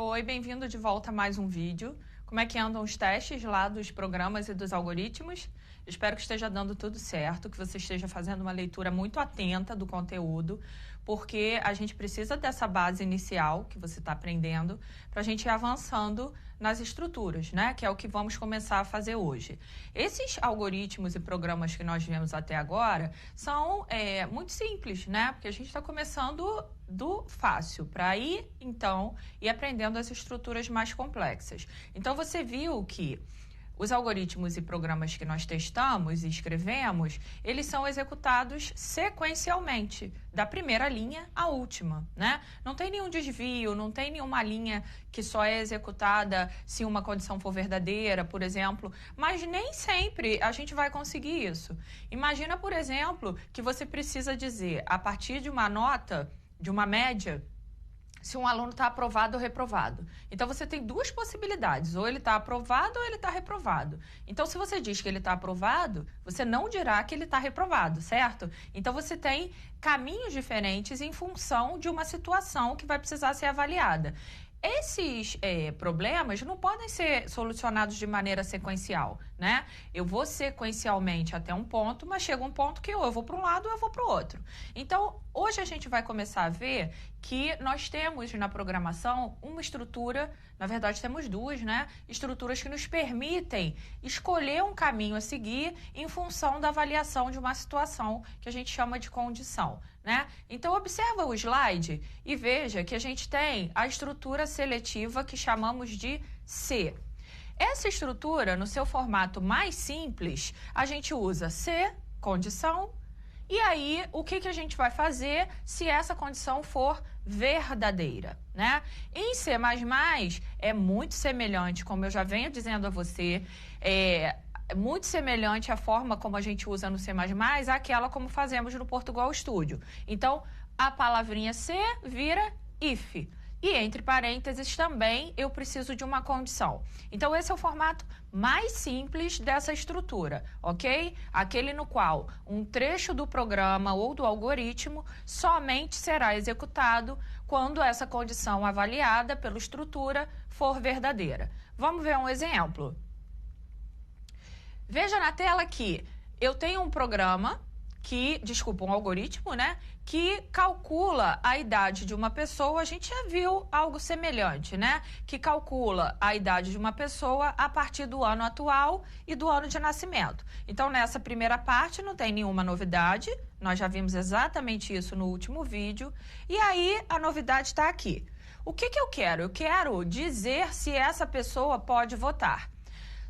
Oi, bem-vindo de volta a mais um vídeo. Como é que andam os testes lá dos programas e dos algoritmos? Espero que esteja dando tudo certo, que você esteja fazendo uma leitura muito atenta do conteúdo, porque a gente precisa dessa base inicial que você está aprendendo para a gente ir avançando nas estruturas, né? Que é o que vamos começar a fazer hoje. Esses algoritmos e programas que nós vemos até agora são muito simples, né? Porque a gente está começando do fácil para ir, então, e aprendendo as estruturas mais complexas. Então, você viu que os algoritmos e programas que nós testamos e escrevemos, eles são executados sequencialmente, da primeira linha à última, né? Não tem nenhum desvio, não tem nenhuma linha que só é executada se uma condição for verdadeira, por exemplo, mas nem sempre a gente vai conseguir isso. Imagina, por exemplo, que você precisa dizer, a partir de uma nota, de uma média, se um aluno está aprovado ou reprovado. Então, você tem duas possibilidades, ou ele está aprovado ou ele está reprovado. Então, se você diz que ele está aprovado, você não dirá que ele está reprovado, certo? Então, você tem caminhos diferentes em função de uma situação que vai precisar ser avaliada. Esses problemas não podem ser solucionados de maneira sequencial, né? Eu vou sequencialmente até um ponto, mas chega um ponto que ou eu vou para um lado ou eu vou para o outro. Então, hoje a gente vai começar a ver que nós temos na programação uma estrutura, na verdade temos duas, né? Estruturas que nos permitem escolher um caminho a seguir em função da avaliação de uma situação que a gente chama de condição, né? Então, observa o slide e veja que a gente tem a estrutura seletiva que chamamos de C. Essa estrutura, no seu formato mais simples, a gente usa C, condição, e aí o que a gente vai fazer se essa condição for verdadeira, né? Em C++ é muito semelhante, como eu já venho dizendo a você, é muito semelhante à forma como a gente usa no C++ àquela como fazemos no Portugal Studio. Então, a palavrinha C vira if. E entre parênteses também eu preciso de uma condição. Então, esse é o formato mais simples dessa estrutura, ok? Aquele no qual um trecho do programa ou do algoritmo somente será executado quando essa condição avaliada pela estrutura for verdadeira. Vamos ver um exemplo. Veja na tela que eu tenho um programa um algoritmo, né, que calcula a idade de uma pessoa. A gente já viu algo semelhante, né, que calcula a idade de uma pessoa a partir do ano atual e do ano de nascimento. Então, nessa primeira parte não tem nenhuma novidade, nós já vimos exatamente isso no último vídeo, e aí a novidade está aqui. O que eu quero? Eu quero dizer se essa pessoa pode votar.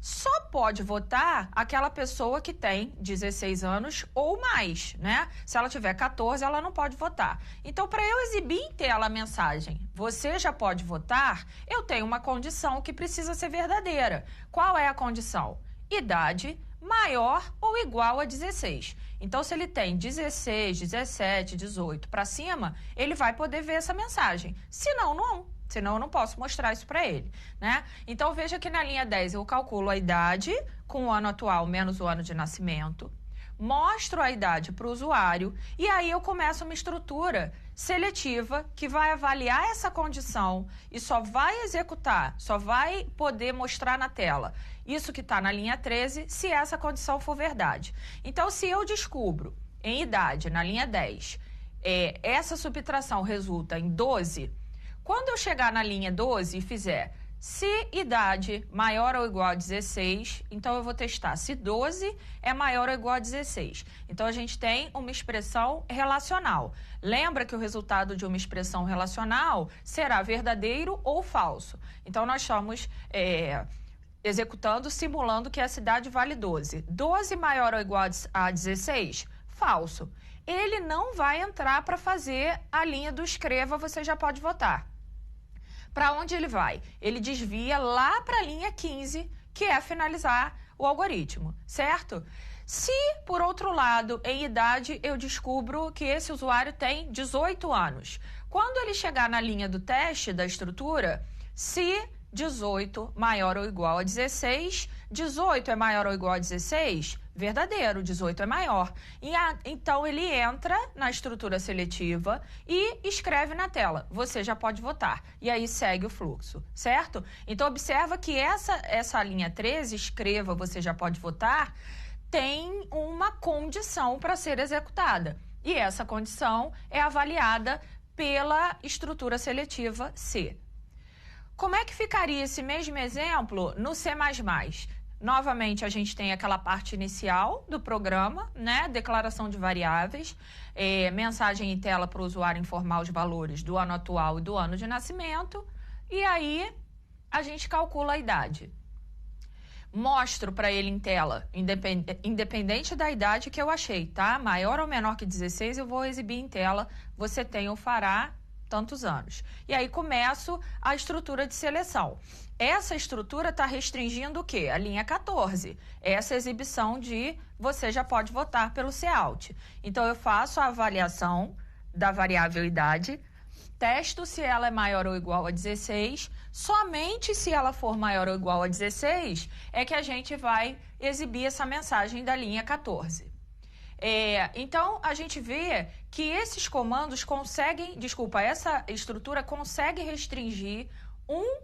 Só pode votar aquela pessoa que tem 16 anos ou mais, né? Se ela tiver 14, ela não pode votar. Então, para eu exibir em tela a mensagem, você já pode votar, eu tenho uma condição que precisa ser verdadeira. Qual é a condição? Idade maior ou igual a 16. Então, se ele tem 16, 17, 18 para cima, ele vai poder ver essa mensagem. Se não, não. Senão eu não posso mostrar isso para ele, né? Então, veja que na linha 10 eu calculo a idade com o ano atual menos o ano de nascimento, mostro a idade para o usuário e aí eu começo uma estrutura seletiva que vai avaliar essa condição e só vai executar, só vai poder mostrar na tela isso que está na linha 13 se essa condição for verdade. Então, se eu descubro em idade, na linha 10, essa subtração resulta em 12, quando eu chegar na linha 12 e fizer se idade maior ou igual a 16, então eu vou testar se 12 é maior ou igual a 16. Então, a gente tem uma expressão relacional. Lembra que o resultado de uma expressão relacional será verdadeiro ou falso. Então, nós estamos executando, simulando que essa idade vale 12. 12 maior ou igual a 16? Falso. Ele não vai entrar para fazer a linha do escreva, você já pode votar. Para onde ele vai? Ele desvia lá para a linha 15, que é finalizar o algoritmo, certo? Se, por outro lado, em idade, eu descubro que esse usuário tem 18 anos, quando ele chegar na linha do teste da estrutura, se 18 maior ou igual a 16, 18 é maior ou igual a 16? Verdadeiro, 18 é maior. Então, ele entra na estrutura seletiva e escreve na tela, você já pode votar. E aí segue o fluxo, certo? Então, observa que essa linha 13, escreva, você já pode votar, tem uma condição para ser executada. E essa condição é avaliada pela estrutura seletiva C. Como é que ficaria esse mesmo exemplo no C++? Novamente, a gente tem aquela parte inicial do programa, né? Declaração de variáveis, mensagem em tela para o usuário informar os valores do ano atual e do ano de nascimento. E aí, a gente calcula a idade. Mostro para ele em tela, independente da idade que eu achei, tá? Maior ou menor que 16, eu vou exibir em tela, você tem ou fará tantos anos. E aí começo a estrutura de seleção. Essa estrutura está restringindo o quê? A linha 14. Essa exibição de você já pode votar pelo C-Out. Então, eu faço a avaliação da variável idade, testo se ela é maior ou igual a 16, somente se ela for maior ou igual a 16 é que a gente vai exibir essa mensagem da linha 14. Então, a gente vê que esses comandos conseguem, essa estrutura consegue restringir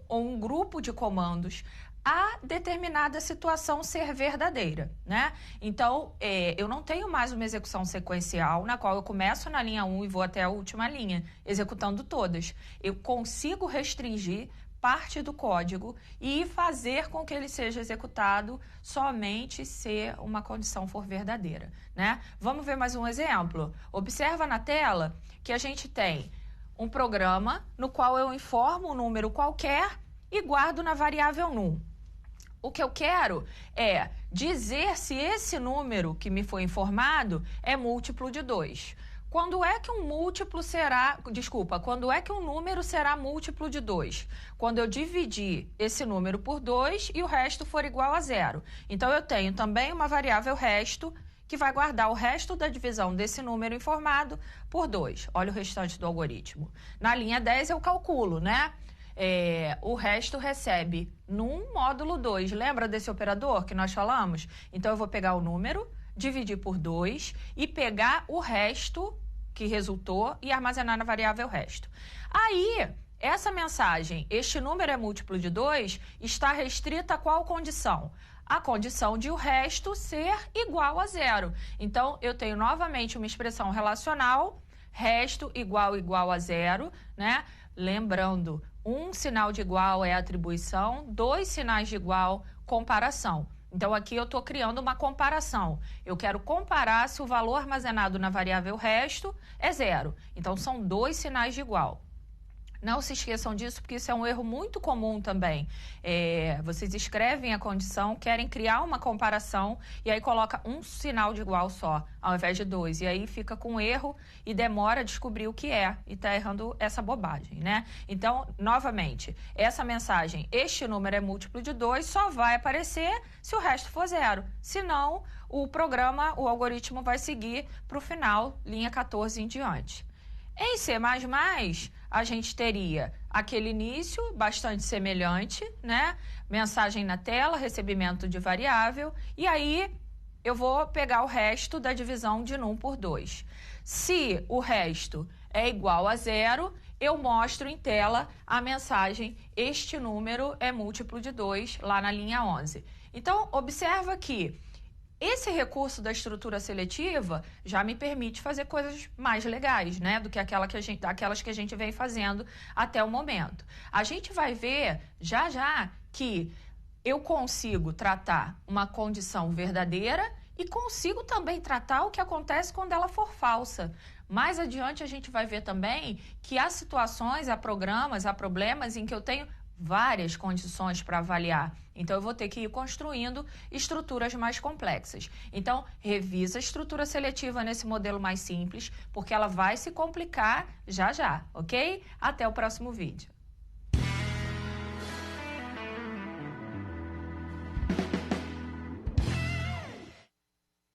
um grupo de comandos a determinada situação ser verdadeira, né? Então, eu não tenho mais uma execução sequencial na qual eu começo na linha 1 e vou até a última linha, executando todas. Eu consigo restringir parte do código e fazer com que ele seja executado somente se uma condição for verdadeira, né? Vamos ver mais um exemplo. Observa na tela que a gente tem um programa no qual eu informo um número qualquer e guardo na variável num. O que eu quero é dizer se esse número que me foi informado é múltiplo de 2. Quando é que um número será múltiplo de 2? Quando eu dividir esse número por 2 e o resto for igual a 0. Então, eu tenho também uma variável resto que vai guardar o resto da divisão desse número informado por 2. Olha o restante do algoritmo. Na linha 10 eu calculo, né? O resto recebe num módulo 2. Lembra desse operador que nós falamos? Então, eu vou pegar o número, dividir por 2 e pegar o resto que resultou e armazenar na variável resto. Aí, essa mensagem, este número é múltiplo de 2, está restrita a qual condição? A condição de o resto ser igual a 0. Então, eu tenho novamente uma expressão relacional, resto igual a 0, né? Lembrando, um sinal de igual é atribuição, 2 sinais de igual, comparação. Então, aqui eu estou criando uma comparação. Eu quero comparar se o valor armazenado na variável resto é 0. Então, são 2 sinais de igual. Não se esqueçam disso, porque isso é um erro muito comum também. Vocês escrevem a condição, querem criar uma comparação e aí coloca um sinal de igual só, ao invés de 2. E aí fica com erro e demora a descobrir o que é. E está errando essa bobagem, né? Então, novamente, essa mensagem, este número é múltiplo de 2, só vai aparecer se o resto for 0. Senão, o algoritmo vai seguir para o final, linha 14 em diante. Em C++, a gente teria aquele início bastante semelhante, né? Mensagem na tela, recebimento de variável, e aí eu vou pegar o resto da divisão de num por 2. Se o resto é igual a 0, eu mostro em tela a mensagem, este número é múltiplo de 2, lá na linha 11. Então, observa que esse recurso da estrutura seletiva já me permite fazer coisas mais legais, né, do que aquelas que a gente vem fazendo até o momento. A gente vai ver já que eu consigo tratar uma condição verdadeira e consigo também tratar o que acontece quando ela for falsa. Mais adiante a gente vai ver também que há situações, há problemas em que eu tenho várias condições para avaliar. Então, eu vou ter que ir construindo estruturas mais complexas. Então, revisa a estrutura seletiva nesse modelo mais simples, porque ela vai se complicar já, ok? Até o próximo vídeo.